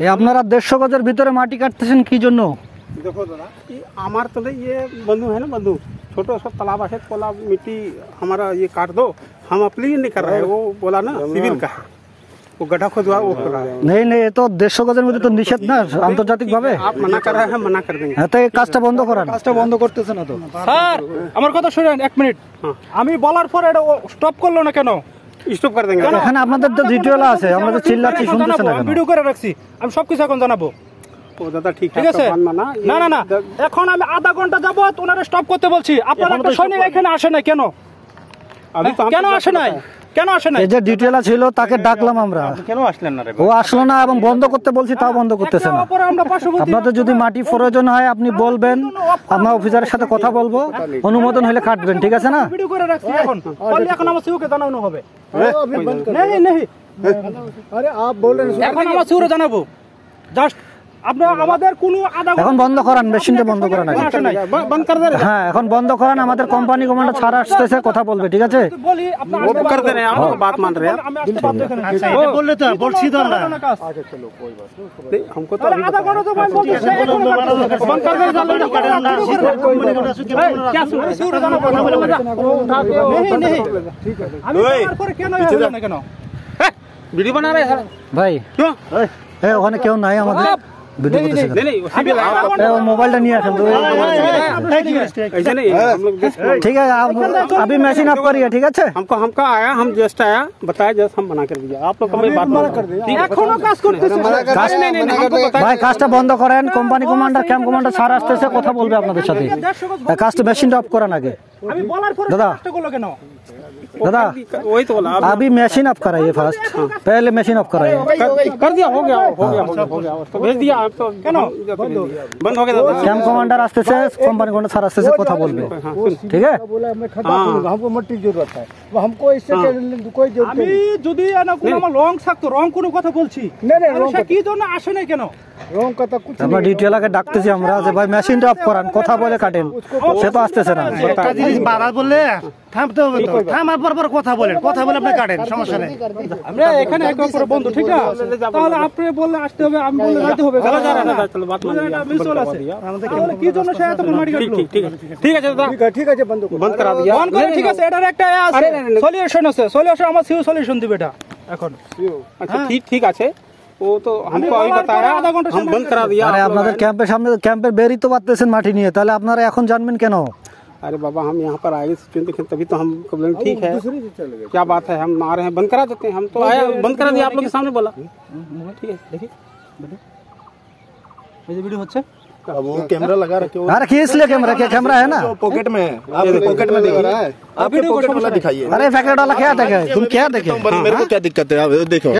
এই আপনারা 150 গজের ভিতরে মাটি কাটতেছেন কি জন্য? देखो दादा, ये हमारे तो ये बंधु है ना, बंधु छोटा सा तालाब है, तालाब मिट्टी हमारा ये काट दो, हम अपने लिए नहीं कर रहे हैं, वो बोला ना सिविल का है, वो गड्ढा खोदवा वो कर रहा है। नहीं नहीं, ये तो 150 গজের মধ্যে তো নিষেধ না আন্তর্জাতিক ভাবে। आप मना कर रहे हैं, मना कर देंगे। হ্যাঁ, তো এই কাজটা বন্ধ করান। কাজটা বন্ধ করতেছেন না তো স্যার, আমার কথা শুনেন 1 মিনিট। আমি বলার পর এটা স্টপ করলো না কেন? स्टॉप कर देंगे। এখানে আপনাদের তো ডিটেইল আছে, আমরা তো চিল্লাচ্ছি শুনতেছেন না কেন? ভিডিও করে রাখছি, আমি সবকিছু এখন জানাবো। ও দাদা ঠিক ঠিক আছে, না না না, এখন আমি আধা ঘন্টা যাবত ওনারে স্টপ করতে বলছি। আপনারা একটা সৈনিক এখানে আসে না কেন? কেন আসে নাই? কেন আসে নাই? এই যে ডিটেইল ছিল তাকে ডাকলাম আমরা, কেন আসলেন না রে? ও আসলো না এবং বন্ধ করতে বলছি তাও বন্ধ করতেছে না। আপনাদের যদি মাটি প্রয়োজন হয় আপনি বলবেন, আমরা অফিসারের সাথে কথা বলবো, অনুমোদন হলে কাটবেন, ঠিক আছে না? ভিডিও করে রাখছি, এখন এখন আমার সিউকে জানানো হবে। नहीं नहीं, আরে आप बोल रहे हैं এখন আমার সিউরে জানাবো। জাস্ট আপনারা আমাদের কোনো আধা এখন বন্ধ করান, মেশিনটা বন্ধ করান আগে। बंद कर दे रहे হ্যাঁ, এখন বন্ধ করান, আমাদের কোম্পানি কমান্ডার ছাড়া আসতেছে, কথা বলবে, ঠিক আছে? বলি আপনারা वो कर दे रहे हैं, आप बात मान रहे हैं। আমি আসতে বাধ্য এখানে। বললে তো বলছি তো আমরা। अच्छा चलो कोई बात नहीं, हमको तो আরে আধা ঘন্টা তো বন্ধ করছে, बंद कर दे क्या সিউরে জানাবো? नहीं नहीं, আমি বলার পরে কেন হলো না কেন? वीडियो बना रहे हैं ভাই क्यों? এই ওখানে কেউ নাই আমাদের ভিডিও করতেছে। नहीं नहीं, सिविल এই মোবাইলটা নিয়ে আসেন তো। ऐसे नहीं, हम लोग ঠিক আছে, अभी मशीन ऑफ करिए, ठीक है? हमको आया, हम जस्ट आया, बताया जस्ट हम बना कर दिया। आप लोग कभी बात मना कर दिया, এখনো কাজ করতেছে। ভাই কাজটা বন্ধ করেন, company commander camp commander sir আসতেছে, কথা বলবে আপনাদের সাথে। কাজটা মেশিনটা অফ করান আগে। আমি বলার পরে দাদা। কাজটা করলো কেন? दादा वही तो बोला अभी मशीन ऑफ कराइए फर्स्ट, पहले मशीन ऑफ कराइए। कर दिया, हो गया हो गया हो गया, तो भेज दिया आप तो बंद हो गया दादा। कैंप कमांडर আসতেছে, কোম্পানি কমান্ডার স্যার আসতেছে, কথা বলবে, ঠিক আছে? हमको मट्टी की जरूरत है, हमको इससे कोई जरूरत আমি যদি না কোনো আমার রং থাকতো, রং কোনো কথা বলছি সে কি জন্য আসে না কেন? रॉन्ग का तो कुछ আমরা ডিটেইল আগে ডাকতেছি আমরা যে ভাই মেশিনটা অফ করান, কথা বলে কাটেন, সে তো আসতেছে না। একটা জিনিস বারবার বললে থামতে হবে তো, থামার পর কথা বলেন, কথা বলে আপনি কাটেন, সমস্যা নেই। আমরা এখানে একে অপরের বন্ধু, ঠিক না? তাহলে আপনি বললে আসতে হবে, আমি বললে যেতে হবে। चलो जा रहा है, चलो बात मान लिया, মিসল আছে, তাহলে কি জন্য সে এত মাটি কাটলো? ठीक है दादा, ठीक है बंद बंद करा दिया। অন করে, ঠিক আছে, এটার একটা আছে সলিউশন আছে, সলিউশন আমার সিউ সলিউশন দিবে এটা এখন। अच्छा ठीक ठीक আছে, वो तो हमको अभी बताया, हम बंद करा दिया। আরে আপনাদের ক্যাম্পের সামনে, ক্যাম্পের বেরই তো পাচ্ছেন মাটি নিয়ে, তাহলে আপনারা এখন জানবেন কেন? अरे बाबा, हम यहाँ पर आए तभी तो हम बोले ठीक है, क्या बात है, हम आ रहे हैं, बंद करा देते हैं। हम तो आया, बंद करा दिया, आप लोग के सामने बोला। ठीक है, देखिए এই যে ভিডিও হচ্ছে, अब वो कैमरा लगा रखे हो, अरे खींच ले कैमरा, क्या कैमरा है ना? पॉकेट में है, आपके पॉकेट में दिख रहा है, आपके पॉकेट वाला दिखाइए। अरे पैकेट वाला क्या देखे, तुम क्या देखे? मेरे को क्या दिक्कत है, आप देखो